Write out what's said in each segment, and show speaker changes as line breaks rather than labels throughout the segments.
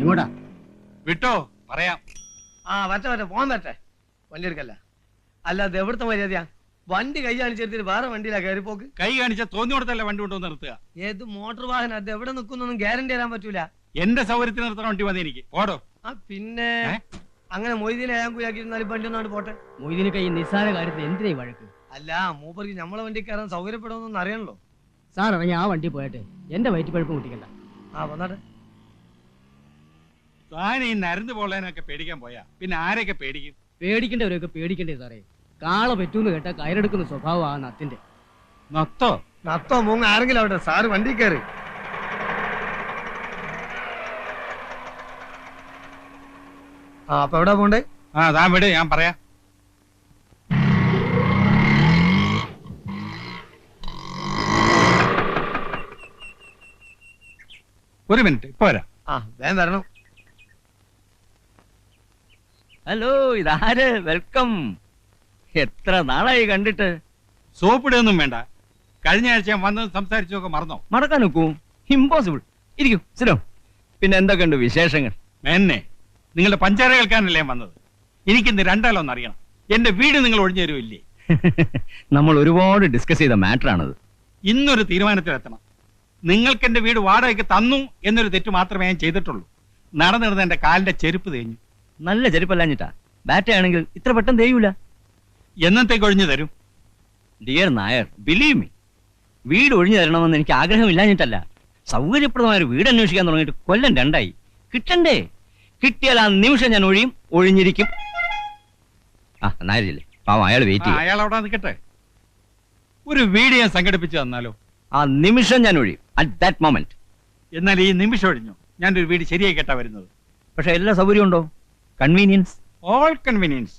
എങ്ങോട്ടാ?
വിട്ടോ, പറയാം.
വരട്ടെ പോകാൻ വരട്ടെ. വണ്ടി എടുക്കല്ല. അല്ല അത് എവിടുത്തെ മര്യാദയാ? വണ്ടി കൈ കാണിച്ചെടുത്തിട്ട് വേറെ വണ്ടിയിലാ കയറി പോക്ക്.
കൈ കാണിച്ച തോന്നിയോടത്തല്ല വണ്ടി കൊണ്ടുവന്ന് നിർത്തുക.
ഏത് മോട്ടോർ വാഹനം അത് എവിടെ നിൽക്കുന്നൊന്നും ഗ്യാരണ്ടി തരാൻ പറ്റൂല.
എന്റെ സൗകര്യത്തിന് നിർത്തണ വണ്ടി മതി എനിക്ക്. ഓടോ.
പിന്നെ അങ്ങനെ മൊയ്തീനെ ഞാൻ കുയാക്കിയിരുന്നാലും വണ്ടി ഒന്നാണ് പോട്ടെ.
മൊയ്തീന് കൈ നിസ്സാര കാര്യത്തിൽ എന്തിനായി വഴക്ക്?
അല്ല മൂപ്പർക്ക് നമ്മളെ വണ്ടി കയറാൻ സൗകര്യപ്പെടുമെന്നൊന്നും അറിയണല്ലോ.
സാർ ഇറങ്ങി ആ വണ്ടി പോയട്ടെ, എന്റെ വയറ്റിപ്പഴുപ്പം കുട്ടിക്കണ്ട.
വന്നാട്ടെ.
താൻ ഈ നരന്ന് പോളേനൊക്കെ പേടിക്കാൻ പോയാ പിന്നെ ആരൊക്കെ പേടിക്കും?
പേടിക്കേണ്ടവരൊക്കെ പേടിക്കണ്ടേ സാറേ. കാള പറ്റൂന്ന് കേട്ടാ കയറെടുക്കുന്ന സ്വഭാവം ആ നത്തിന്റെ.
നത്തോ മൂങ്ങ ആരെങ്കിലും അവിടെ. സാറ് വണ്ടി കയറി. അപ്പൊ എവിടെ പോണ്ടേ?
താൻ വിട്, ഞാൻ പറയാം. ഒരു മിനിറ്റ്, ഇപ്പൊ വരാം.
വേഗം വരണം.
ഹലോ, ഇതാര്? വെൽക്കം. എത്ര നാളായി കണ്ടിട്ട്.
സോപ്പിടൊന്നും വേണ്ട. കഴിഞ്ഞ ആഴ്ച ഞാൻ വന്നത് സംസാരിച്ചൊക്കെ മറന്നോ?
മറക്കാൻ നോക്കൂ, ഇമ്പോസിബിൾ. ഇരിക്കൂ, സിനോ. പിന്നെ എന്തൊക്കെയുണ്ട് വിശേഷങ്ങൾ?
എന്നെ നിങ്ങളുടെ പഞ്ചാര കേൾക്കാനല്ലേ ഞാൻ വന്നത്. എനിക്കിന്ന് രണ്ടാലൊന്നും അറിയണം. എന്റെ വീട് നിങ്ങൾ ഒഴിഞ്ഞു തരുമില്ലേ?
നമ്മൾ ഒരുപാട് ഡിസ്കസ് ചെയ്ത മാറ്റർ ആണത്.
ഇന്നൊരു തീരുമാനത്തിലെത്തണം. നിങ്ങൾക്ക് എന്റെ വീട് വാടകയ്ക്ക് തന്നു എന്നൊരു തെറ്റ് മാത്രമേ ഞാൻ ചെയ്തിട്ടുള്ളൂ. നടന്നിരുന്ന എന്റെ കാലിന്റെ ചെരുപ്പ് തേഞ്ഞു.
നല്ല ചെരുപ്പല്ലാഞ്ഞിട്ടാ. ബാറ്റയാണെങ്കിൽ ഇത്ര പെട്ടെന്ന് തേയൂല.
എന്നത്തേക്ക് ഒഴിഞ്ഞു തരും?
ഡിയർ നായർ, ബിലീവ് മീ, വീട് ഒഴിഞ്ഞു തരണമെന്ന് എനിക്ക് ആഗ്രഹമില്ലാഞ്ഞിട്ടല്ല. സൗകര്യപ്രദമായ ഒരു വീട് അന്വേഷിക്കാൻ തുടങ്ങിയിട്ട് കൊല്ലം 2 കിട്ടണ്ടേ? കിട്ടിയാൽ ആ നിമിഷം ഞാൻ ഒഴിഞ്ഞിരിക്കും. നായരില്ലേ, പാവം, അയാൾ വെയിറ്റ് ചെയ്യും.
അയാൾ അവിടെ നിൽക്കട്ടെ. ഒരു വീട് ഞാൻ സംഘടിപ്പിച്ചു തന്നാലോ?
ആ നിമിഷം ഞാൻ ഒഴിയും, അറ്റ് ദാറ്റ് മൊമെന്റ്.
എന്നാൽ ഈ നിമിഷം ഒഴിഞ്ഞു ഞാനൊരു വീട് ശരിയായി കേട്ടാ വരുന്നത്.
പക്ഷെ എല്ലാ സൗകര്യം ഉണ്ടോ? Convenience,
all convenience.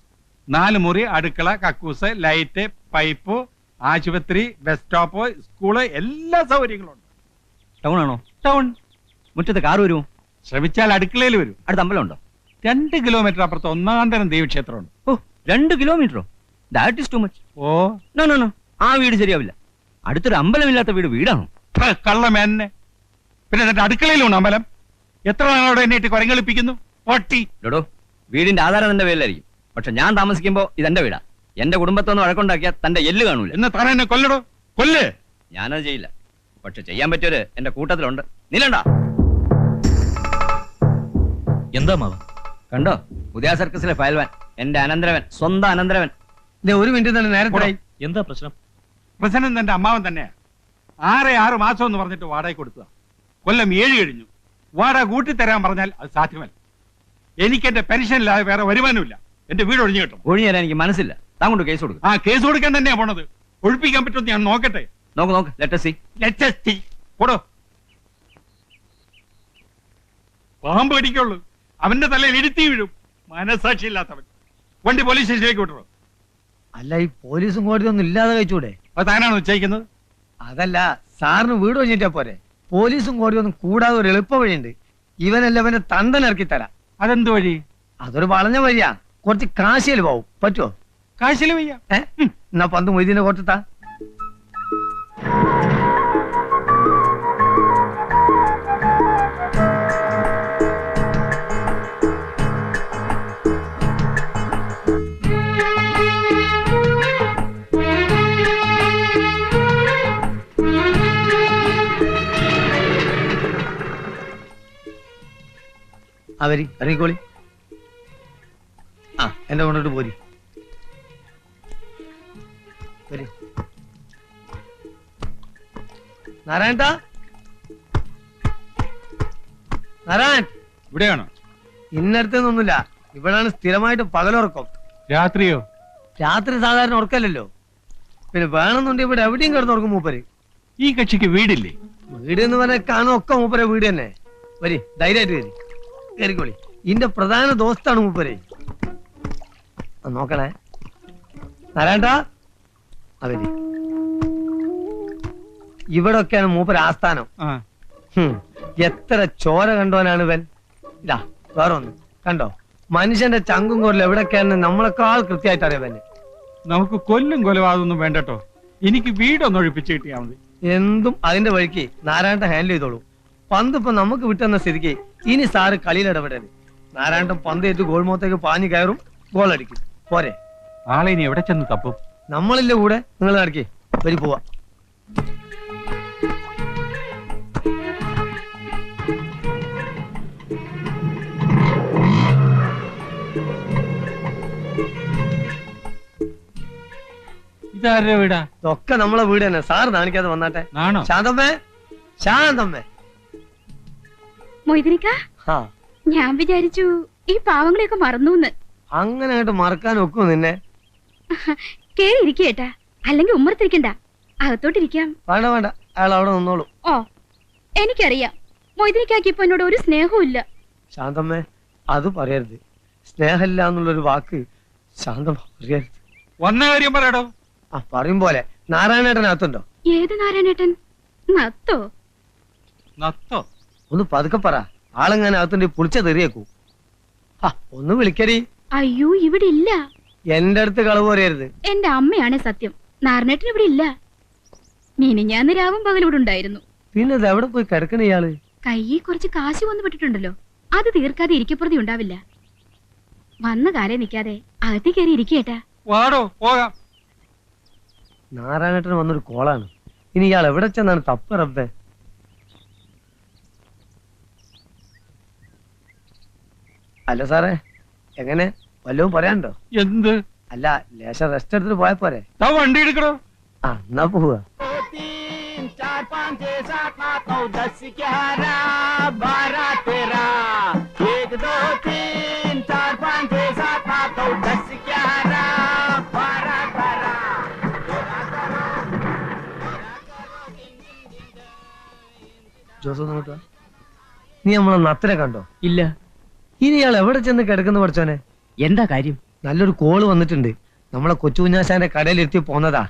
4 മുറി, അടുക്കള, കക്കൂസ്, ലൈറ്റ്, പൈപ്പ്, ആശുപത്രി, ബസ് സ്റ്റോപ്പ്, സ്കൂള്, എല്ലാ സൗകര്യങ്ങളും ഉണ്ട്.
ടൗൺ ആണോ?
ടൗൺ.
മുറ്റത്ത് കാർ വരുമോ?
ശ്രമിച്ചാൽ അടുക്കളയിൽ വരും.
അടുത്ത അമ്പലം ഉണ്ടോ?
2 കിലോമീറ്റർ അപ്പുറത്ത് ഒന്നാന്തരം ദേവീക്ഷേത്രമുണ്ട്.
2 കിലോമീറ്ററോ? That is too much. No no no, ആ വീട് ശരിയാവില്ല. അടുത്തൊരു അമ്പലമില്ലാത്ത വീടാണോ?
കള്ളമേന്നെ. പിന്നെ എന്നിട്ട് അടുക്കളയിലുണ്ട് അമ്പലം. എത്ര നാളോടെ എന്നെ ഇട്ട് കുരങ്ങളിപ്പിക്കുന്നു?
ഡോ, വീടിന്റെ ആധാരം തന്റെ പേരിലായിരിക്കും. പക്ഷെ ഞാൻ താമസിക്കുമ്പോ ഇതെന്റെ വീടാ. എന്റെ കുടുംബത്തൊന്ന് വഴക്കുണ്ടാക്കിയാൽ തന്റെ എല്ല് കാണൂല.
എന്ന് താൻ എന്നെ കൊല്ലടോ, കൊല്ല്.
ഞാനത് ചെയ്യില്ല. പക്ഷെ ചെയ്യാൻ പറ്റിയൊരു എന്റെ കൂട്ടത്തിലുണ്ട്. നിലണ്ട.
എന്താ മാവ?
കണ്ടോ, പുതിയ സർക്കസിലെ ഫയൽവാൻ, എന്റെ അനന്തരവൻ, സ്വന്തം അനന്തരവൻ.
ഒരു മിനിറ്റ് തന്നെ നേരത്തെ.
എന്താ പ്രശ്നം?
പ്രശ്നം എന്റെ അമ്മാവൻ തന്നെയാ. 6 മാസം എന്ന് പറഞ്ഞിട്ട് വാടക കൊടുത്തതാ. കൊല്ലം 7 കഴിഞ്ഞു. വാടക കൂട്ടിത്തരാൻ പറഞ്ഞാൽ അത് സാധ്യമല്ല. എനിക്ക് എന്റെ പെൻഷനില്ലാതെ വേറെ വരുമാനമില്ല. എന്റെ വീട് ഒഴിഞ്ഞു കിട്ടും.
ഒഴിഞ്ഞു തരാൻ എനിക്ക് മനസ്സില്ല. താങ്കൊണ്ട് കേസ് കൊടുക്കും.
കേസ് കൊടുക്കാൻ തന്നെയാ പോണത്. ഒഴിപ്പിക്കാൻ പറ്റുമെന്ന് ഞാൻ നോക്കട്ടെ.
നോക്ക്, ലെറ്റ് us see.
പോടോ. പാമ്പ് കടിക്കുള്ളൂ. അവന്റെ തലയിൽ ഇടുത്തി വീഴും. മനസാക്ഷി ഇല്ലാത്തവൻ. വണ്ടി പോലീസ് സ്റ്റേഷനിലേക്ക് വിട്ടോ.
അല്ല, ഈ പോലീസും കോടതിയൊന്നും ഇല്ലാതെ കഴിച്ചൂടെ?
അത് താനാണ് ഉച്ചയിക്കുന്നത്?
അതല്ല, സാറിന് വീട് ഒഴിഞ്ഞിട്ടാ പോരെ. പോലീസും കോടതിയൊന്നും കൂടാതെ ഒരു എളുപ്പ വഴിയുണ്ട്. ഇവനല്ലവന്റെ തണ്ടനിറക്കി തരാം.
അതെന്ത് വഴി?
അതൊരു വളഞ്ഞ വഴിയാ. കുറച്ച് കാശിയിൽ പോവും. പറ്റുമോ?
കാശിൽ വയ്യ.
എന്നാ 10 മൊയ്തീനെ കൊടുത്താ. ഇറങ്ങിക്കോളി. എന്റെ കൊണ്ടിട്ട് പോരി. നാരായണ, നാരായൺ
ഇവിടെയാണോ?
ഇന്നടുത്തൊന്നുമില്ല. ഇവിടാണ് സ്ഥിരമായിട്ട് പകലുറക്കം.
രാത്രിയോ?
രാത്രി സാധാരണ ഉറക്കല്ലോ. പിന്നെ വേണമെന്നുണ്ടെങ്കിൽ ഇവിടെ എവിടെയും കിടന്നുറക്കും മൂപ്പര്.
ഈ കക്ഷിക്ക് വീടില്ലേ?
വീട് എന്ന് പറഞ്ഞാൽ കാണും ഒക്കെ മൂപ്പരെ വീട് തന്നെ. വരി, ധൈര്യമായിട്ട് വരി, കയറിക്കോളി. ഇന്റെ പ്രധാന ദോസ്താണ് മൂപ്പര്. നോക്കണേ നാരായണ. അവര് ഇവിടൊക്കെയാണ് മൂപ്പര് ആസ്ഥാനം. എത്ര ചോര കണ്ടോനാണ് ഇവൻ. ഇതാ വേറെ ഒന്ന് കണ്ടോ, മനുഷ്യന്റെ ചങ്കും കോരിൽ എവിടൊക്കെയാണെന്ന് നമ്മളെക്കാൾ കൃത്യമായിട്ട് അറിയാൻ.
നമുക്ക് കൊല്ലും കൊലപാതകമൊന്നും വേണ്ടട്ടോ. എനിക്ക് വീടൊന്ന് ഒഴിപ്പിച്ച് കിട്ടിയാൽ മതി.
എന്തും അതിന്റെ വഴിക്ക് നാരായണ ഹാൻഡിൽ ചെയ്തോളൂ. പന്ത് ഇപ്പൊ നമുക്ക് വിട്ടെന്ന സ്ഥിതിക്ക് ഇനി സാറ് കളിയിൽ ഇടപെടരുത്. നാരായണൻ പന്ത് ഏറ്റ് ഗോൾ മുഖത്തേക്ക് പാഞ്ഞു കയറും, ഗോൾ അടിക്കും. പോരെ?
ആളെ ഇനി എവിടെ ചെന്ന് തപ്പും?
നമ്മളില്ല കൂടെ, നിങ്ങൾ നടക്കേ വരി പോവാ.
ഇതാരുടെ വീടാ?
ഇതൊക്കെ നമ്മളെ വീട് തന്നെ. സാറ് കാണിക്കാതെ വന്നാട്ടെ.
ആണോ?
ശാന്തമ്മേ, ശാന്തമ്മേ.
മൊയ്തനിക്ക, ഞാൻ വിചാരിച്ചു ഈ പാവങ്ങളെയൊക്കെ മറന്നൂന്ന്.
അങ്ങനെ ആയിട്ട് മറക്കാൻ ഒക്കും നിന്നെ?
കേറി ഇരിക്കേട്ടാ, അല്ലെങ്കിൽ ഉമ്മറത്തിരിക്കണ്ട, അകത്തോട്ടിരിക്കാം.
വേണ്ട വേണ്ട, അയാൾ അവിടെ നിന്നോളൂ.
ഓ, എനിക്കറിയാം മൊയ്തനിക്കാക്ക് ഇപ്പൊ എന്നോട് ഒരു സ്നേഹവും ഇല്ല.
ശാന്തമ്മേ, അത് പറയരുത്. സ്നേഹമില്ല എന്നുള്ളൊരു വാക്ക് ശാന്തമ്മ പറയരുത്.
വന്ന കാര്യം പറയടോ.
ആ പറയും പോലെ. നാരായണേട്ടനകത്തുണ്ടോ?
ഏത് നാരായണേട്ടൻ? നത്തോ?
നത്തോ?
ഒന്ന് പതുക്കെ പറ, ആളെങ്ങനെ അകത്തുണ്ട് പുളിച്ച തെറിയേക്കൂ. ഒന്ന് വിളിക്കടി.
അയ്യോ, ഇവിടെ ഇല്ല.
എന്റെ അടുത്ത് കളവ് പറയരുത്.
എന്റെ അമ്മയാണ് സത്യം. നാരായണേട്ടൻ ഇവിടെ ഇല്ല. മിനിഞ്ഞാന്ന് രാവും പകലും ഇവിടെ ഉണ്ടായിരുന്നു.
പിന്നെ ഇത് എവിടെ പോയി കിടക്കണ ഇയാള്?
കയ്യിൽ കുറച്ച് കാശ് വന്നു പെട്ടിട്ടുണ്ടല്ലോ, അത് തീർക്കാതെ ഇരിക്കപ്പുറതി ഉണ്ടാവില്ല. വന്ന കാലേ നിക്കാതെ അകത്തി കയറി ഇരിക്കേട്ടാ.
വാടോ, പോകാം.
നാരായണേട്ടൻ വന്നൊരു കോളാണ്. ഇനി ഇയാൾ എവിടെ ചെന്നാണ് തപ്പ് റബ്ബേ? അല്ല സാറേ, എങ്ങനെ വല്ലതും പറയാനുണ്ടോ?
എന്ത്?
അല്ല, ലേശം റെസ്റ്റ് എടുത്തിട്ട് പോയാ പോരെ?
വണ്ടി എടുക്കണോ?
ആ, എന്നാ പോവുക. ജോസ് നോക്കുക, നീ നമ്മളെ നത്തിനെ കണ്ടോ?
ഇല്ല.
ഇനി ഇയാൾ എവിടെ ചെന്ന് കിടക്കുന്ന പഠിച്ചോനെ?
എന്താ കാര്യം?
നല്ലൊരു കോള് വന്നിട്ടുണ്ട്. നമ്മളെ കൊച്ചുകുഞ്ഞാശാന്റെ കടയിലെത്തി പോന്നതാ.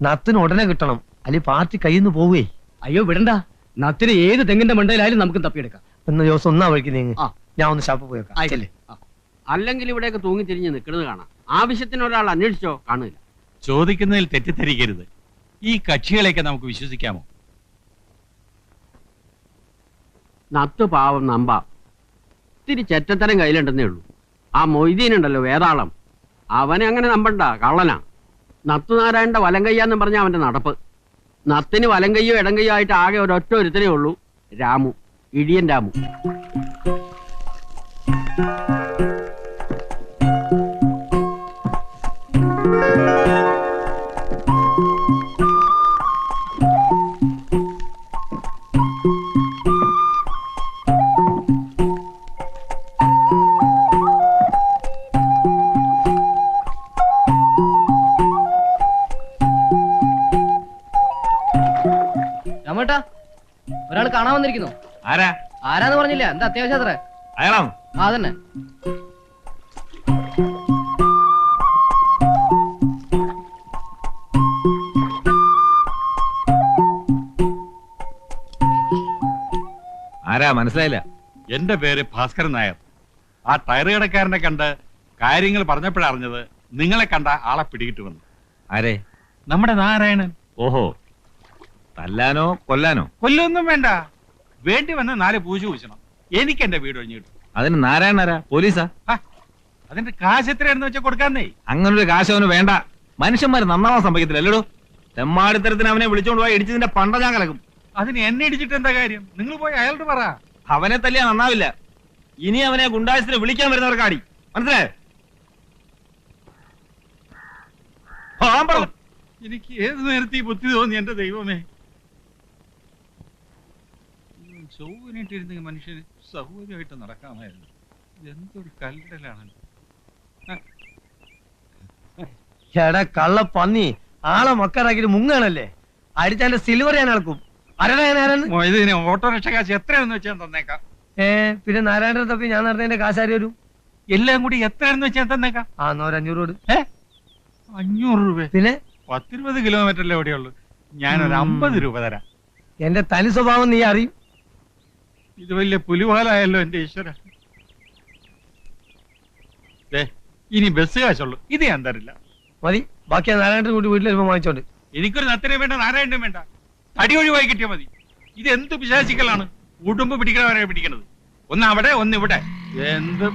നത്തിന് ഉടനെ കിട്ടണം, അല്ലെങ്കിൽ പാർട്ടി കയ്യിൽ നിന്ന് പോവേ.
അയ്യോ വിടണ്ട, നത്തിന് ഏത് തെങ്ങിന്റെ മണ്ടയിലായാലും നമുക്ക് തപ്പിയെടുക്കാം.
എന്ന് ജോസ് ഒന്നാ വഴിക്ക് നീങ്ങ്.
ആ.
ഞാൻ ഒന്ന് ഷാപ്പ് പോയേക്കാം.
ആയിക്കല്ലേ.
അല്ലെങ്കിൽ ഇവിടെയൊക്കെ തൂങ്ങിത്തിരിഞ്ഞ് നിൽക്കുന്നത് കാണാം. ആവശ്യത്തിന് ഒരാൾ അന്വേഷിച്ചോ, കാണില്ല.
ചോദിക്കുന്നതിൽ തെറ്റിദ്ധരിക്കരുത്. ഈ കക്ഷികളെയൊക്കെ നമുക്ക് വിശ്വസിക്കാമോ?
നത്ത് പാവം നമ്പ ഇത്തിരി ചെറ്റത്തരം കയ്യിലുണ്ടെന്നേ ഉള്ളൂ. ആ മൊയ്തീനുണ്ടല്ലോ വേതാളം, അവനെ അങ്ങനെ നമ്പണ്ട, കള്ളനാ. നത്തുനാരായണന്റെ വലം കയ്യാന്നും പറഞ്ഞ അവന്റെ നടപ്പ്. നത്തിന് വലം കയ്യോ ഇടം കയ്യോ ആയിട്ട് ആകെ ഒരൊറ്റ ഒരുത്തനേ ഉള്ളൂ, രാമു, ഇടിയൻ രാമു.
രാമേട്ടാ, ഒരാൾ കാണാൻ വന്നിരിക്കുന്നു.
ആരാ?
ആരാന്ന് പറഞ്ഞില്ല, എന്താ അത്യാവശ്യം അത്ര?
അയാളാണോ?
ആ തന്നെ.
ആരാ മനസ്സിലായില്ല? എന്റെ പേര് ഭാസ്കരൻ നായർ. ആ ടയർ കടക്കാരനെ കണ്ട് കാര്യങ്ങൾ പറഞ്ഞപ്പോഴറിഞ്ഞത് നിങ്ങളെ കണ്ട ആളെ പിടികിട്ടുവന്നു.
ആരെ?
നമ്മുടെ നാരായണൻ.
ഓഹോ, തല്ലാനോ കൊല്ലാനോ?
കൊല്ലൊന്നും വേണ്ട, വേണ്ടി വന്ന് 4 പൂജ പൂശണം. എനിക്ക് എന്റെ വീട് ഒഴിഞ്ഞു കിട്ടും.
അതിന് നാരായണനാരാ? പോലീസാ?
അതിന്റെ കാശ് എത്രയാണെന്ന് വെച്ചാൽ കൊടുക്കാന്നേ.
അങ്ങനൊരു കാശ് അവന് വേണ്ട. മനുഷ്യന്മാര് നന്നാവാൻ സംഭവിക്കത്തില്ല അല്ലടോ. തെമ്മാടിത്തരത്തിന് അവനെ വിളിച്ചോണ്ട് പോയി ഇടിച്ചതിന്റെ പണ്ട ഞാൻ കലക്കും.
അതിന് എന്നെ ഇടിച്ചിട്ട് എന്താ കാര്യം? നിങ്ങൾ പോയി അയാളോട് പറ.
അവനെ തല്ലിയാ നന്നാവില്ല. ഇനി അവനെ ഗുണ്ടായസിന് വിളിക്കാൻ വരുന്നവർക്ക് അടി, മനസ്സിലായോ?
എനിക്ക് ഏത് നേരത്തെ ഈ ബുദ്ധി തോന്നി എന്റെ ദൈവമേ. ചൊവ്വനായിട്ടിരുന്ന മനുഷ്യന് സൗകര്യമായിട്ട് നടക്കാമായിരുന്നു. എന്തൊരു കല്ലടലാണ്.
എടാ കള്ള പന്നി, ആളെ മക്കാറാക്കിട്ട് മുങ്ങാണല്ലേ? അടിച്ചാന്റെ സിൽവർ ഞാൻ അളക്കും.
ഇതിന് ഓട്ടോറിക്ഷ കാശ് എത്രയാണെന്ന് വെച്ചാൽ തന്നേക്കാം.
പിന്നെ നാരായണൻ തപ്പി ഞാൻ നടന്നതിന്റെ കാശാരി വരും.
എല്ലാം കൂടി എത്രയാണെന്ന് വെച്ചാൽ തന്നേക്കാം.
ആ, 500 രൂപ.
500 രൂപ?
പിന്നെ
10-20 കിലോമീറ്ററല്ലേ എവിടെയുള്ളൂ. ഞാനൊരു 50 രൂപ തരാം.
എന്റെ തനി സ്വഭാവം നീ അറിയും.
ഇത് വലിയ പുലിവാലായല്ലോ എന്റെ ഈശ്വര. ഇനി ബസ് കാശുള്ളൂ, ഇത് ഞാൻ തരില്ല.
മതി, ബാക്കി നാരായണൻ കൂടി വീട്ടിൽ വരുമ്പോ വാങ്ങിച്ചോണ്ട്.
എനിക്കൊരു നത്തിനെ വേണ്ട, നാരായണനും വേണ്ട. തടി ഒഴിവായി കിട്ടിയാൽ മതി. ഇത് എന്ത് പിശാചിക്കലാണ്. ഉടുമ്പ് പിടിക്കണവരെ പിടിക്കണത്. ഒന്ന് അവിടെ ഒന്ന് ഇവിടെ. എന്ത്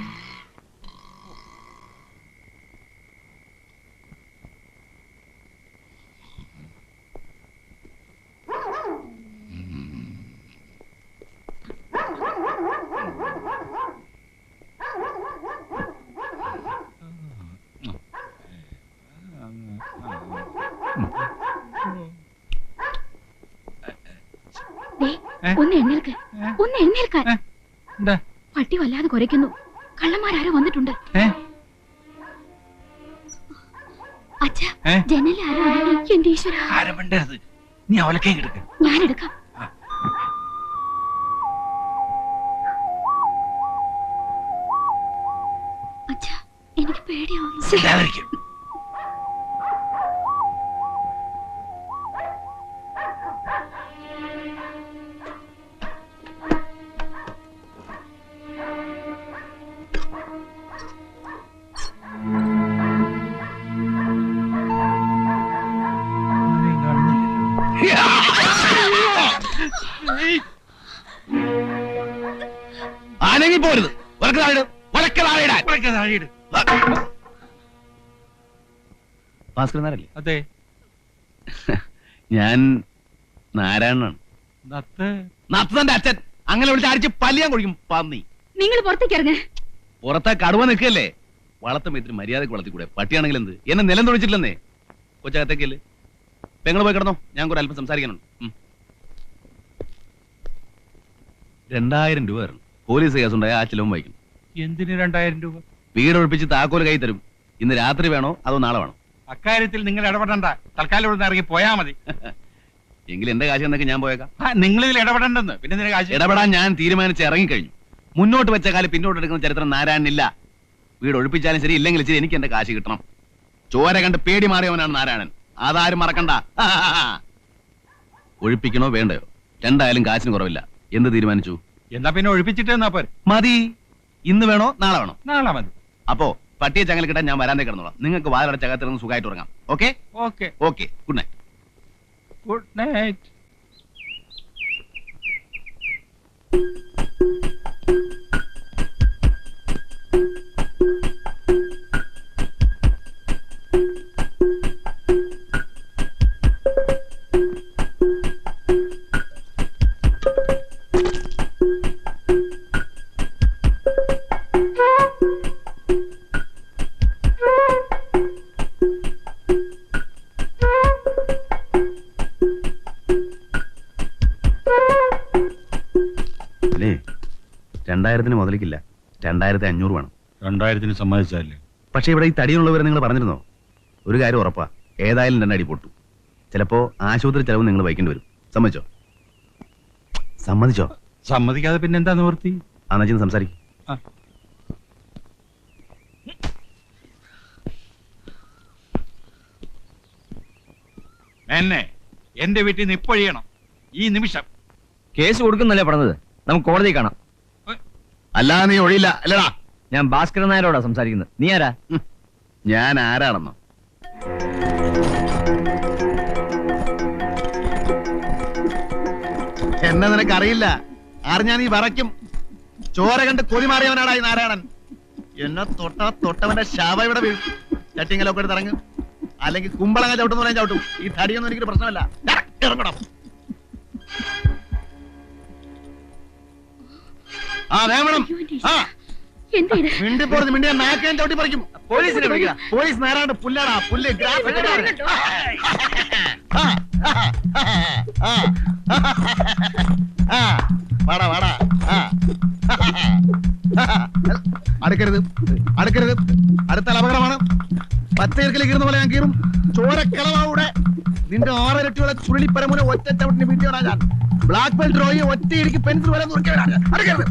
ഒന്ന് എഴുന്നേൽക്ക്, ഒന്ന് എഴുന്നേൽക്കാൻ. പട്ടി വല്ലാതെ കുരയ്ക്കുന്നു. കള്ളന്മാരാരോ വന്നിട്ടുണ്ട്. അച്ഛാ, ജനലിൽ ആരോ അനങ്ങി. എന്റെ ഈശ്വരാ.
നീ അവലക്കേ കിടക്ക്.
ഞാനെടുക്കാം. അച്ഛാ, എനിക്ക് പേടിയാവുന്നു.
പോരുത്. ഭാസ്കരനാരല്ലേ?
അതെ,
ഞാൻ നാരായണനാണ്. നത്തന്റെ അച്ഛൻ. അങ്ങനെ വിളിച്ച് അടിച്ച് പല്ലിയാൻ കൊഴിക്കും പന്നി.
നിങ്ങൾ പുറത്തേക്ക് ഇറങ്ങ.
പുറത്തെ കടുവ നിൽക്കല്ലേ? വളർത്ത മേത്തിന് മര്യാദക്ക് വളർത്തിക്കൂടെ? പട്ടിയാണെങ്കിൽ എന്ത്? എന്നെ നിലം തൊഴിച്ചിട്ടില്ലെന്നേ. കൊച്ചകത്തേക്കല്ലേ? പെങ്ങൾ പോയി കിടന്നോ, ഞാൻ കൂടെ അല്പം സംസാരിക്കാനുണ്ട്. 2000 രൂപ തരണം. പോലീസ് കേസുണ്ടായ ആ ചിലവും വഹിക്കും.
എന്തിന് 2000 രൂപ?
വീട് ഒഴിപ്പിച്ച് താക്കോല് കൈ തരും. ഇന്ന് രാത്രി വേണോ അതോ നാളെ വേണോ?
അക്കാര്യത്തിൽ നിങ്ങൾ ഇടപെടണ്ട. തൽക്കാലം ഇവിടെ ഇറങ്ങി പോയാ മതി.
എങ്കിൽ എന്റെ കാശ് എന്നൊക്കെ ഞാൻ പോയേക്കാം.
നിങ്ങൾ ഇതിൽ ഇടപെടണ്ടെന്ന്. പിന്നെ നിന്റെ കാശ്?
ഇടപെടാൻ ഞാൻ തീരുമാനിച്ച് ഇറങ്ങിക്കഴിഞ്ഞു. മുന്നോട്ട് വെച്ച കാലം പിന്നോട്ട് എടുക്കുന്ന ചരിത്രം നാരായണനില്ല. വീട് ഒഴിപ്പിച്ചാലും ശരി, ഇല്ലെങ്കിൽ ശരി, എനിക്ക് എന്റെ കാശ് കിട്ടണം. ചോര കണ്ട് പേടി മാറിയവനാണ് നാരായണൻ. അതാരും മറക്കണ്ട. ഒഴിപ്പിക്കണോ വേണ്ടയോ? രണ്ടായാലും കാശിന് കുറവില്ല. എന്ത് തീരുമാനിച്ചു?
എന്നാ പിന്നെ ഒഴിപ്പിച്ചിട്ട് എന്നാ പോരെ?
മതി. ഇന്ന് വേണോ നാളെ വേണോ?
നാളെ മതി.
അപ്പോ പട്ടിയെ ചങ്ങല കിട്ടാൻ ഞാൻ വരാതെ കിടന്നോളാം. നിങ്ങൾക്ക് വാതിലടച്ചകത്തിരുന്ന് സുഖമായിട്ട് ഉറങ്ങാം. Okay
okay
okay. Good night.
Good night.
അല്ലേ? 2000 മുതലിക്കില്ല. 2500 വേണം.
2000 സമ്മതിച്ചല്ലേ?
പക്ഷെ ഇവിടെ ഈ തടിയുള്ളവരെ നിങ്ങൾ പറഞ്ഞിരുന്നോ? ഒരു കാര്യം ഉറപ്പാ, ഏതായാലും 2 അടി പൊട്ടു. ചിലപ്പോ ആശുപത്രി ചെലവ് നിങ്ങൾ വഹിക്കേണ്ടി വരും. സമ്മതിച്ചോ? സമ്മതിച്ചോ?
സമ്മതിക്കാതെ പിന്നെ എന്താ നിവർത്തി?
അന്നച്ചിന്ന് സംസാരിക്കും.
എന്നെ എന്റെ വീട്ടിൽ നിന്ന് ഇപ്പൊഴിയണം ഈ നിമിഷം.
കേസ് കൊടുക്കുന്നല്ലേ പറഞ്ഞത്? നമുക്ക് കോടതി കാണാം.
അല്ലാതെ നീ ഒഴിയില്ല അല്ലടാ.
ഞാൻ ഭാസ്കരൻ നായരോടാ സംസാരിക്കുന്നത്. നീ ആരാ?
ഞാൻ ആരാണെന്നോ? എന്നെ നിനക്കറിയില്ല. അറിഞ്ഞാ നീ വറയ്ക്കും. ചോര കണ്ട് കൊതിമാറിയവനാടാ ഈ നാരായണൻ. എന്നെ തൊട്ടവന്റെ ശവ ഇവിടെ വീഴും. ചട്ടിങ്ങലൊക്കെ എടുത്ത് ഇറങ്ങും. അല്ലെങ്കിൽ കുമ്പളങ്ങ ചവിട്ടുന്ന പറയാൻ ചവിട്ടും. ഈ തടിയൊന്നും എനിക്കൊരു പ്രശ്നമല്ല. ഇറങ്ങണം. വേണം. മിണ്ടിപ്പോറത് മിണ്ടിയ നാക്കാൻ ചവിട്ടി പറിക്കും.
പോലീസിനെ വിളിക്കാം.
പോലീസ് നേരാണ്ട് പുല്ലാടാ. പുല്ല് വാടാ വാടാ. അടുക്കരുത് അടുക്കരുത്. അടുത്താൽ അപകടമാണ്. പച്ചയിറക്കിലേക്ക് ഇരുന്ന പോലെ ഞാൻ കീറും. ചോരക്കളവാവിടെ നിന്റെ 6 ഇരട്ടിയുള്ള ചുരുളിപ്പരമുന ഒറ്റ ചവിട്ടിന് വീട്ടിയോടാ ഞാൻ. ബ്ലാക്ക് ബെൽറ്റ് റോയി ഒറ്റയിടിക്ക് പെൻസിൽ വരെ നുറുക്കിയവരാണ്. അടുക്കരുത്.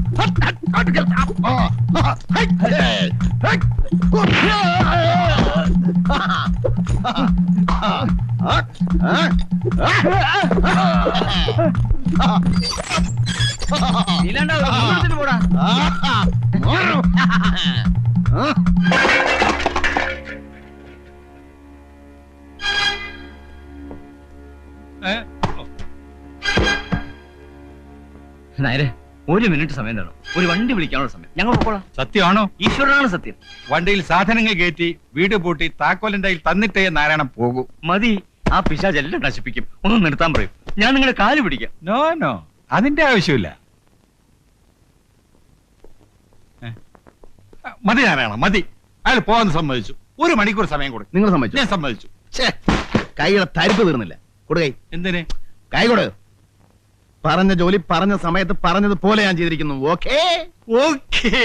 പോടാ. നായരെ, ഒരു മിനിറ്റ് സമയം തരണം. ഒരു വണ്ടി വിളിക്കാനുള്ള സമയം. ഞങ്ങൾ പോക്കോളാം.
സത്യമാണോ?
ഈശ്വരനാണ് സത്യം.
വണ്ടിയിൽ സാധനങ്ങൾ കയറ്റി വീട് പൂട്ടി താക്കോലിന്റെ കയ്യിൽ തന്നിട്ടേ നാരായണൻ പോകൂ.
മതി. ആ പിശാച് എല്ലാം നശിപ്പിക്കും. ഒന്ന് നിർത്താൻ പറയും. ഞാൻ നിങ്ങളുടെ കാല് പിടിക്കാം.
നോ നോ, അതിന്റെ ആവശ്യമില്ല. മതി നാരായണ, മതി. അയാൾ പോകാൻ സമ്മതിച്ചു. 1 മണിക്കൂർ സമയം കൊടുക്കും.
നിങ്ങൾ സമ്മതിച്ചു?
ഞാൻ സമ്മതിച്ചു.
കൈയുടെ തരിപ്പ് തീർന്നില്ല. കൊടുകൈ.
എന്തിന്?
കൈ കൊടു. പറഞ്ഞ ജോലി പറഞ്ഞ സമയത്ത് പറഞ്ഞതുപോലെ ഞാൻ ചെയ്തിരിക്കുന്നു. Okay
okay.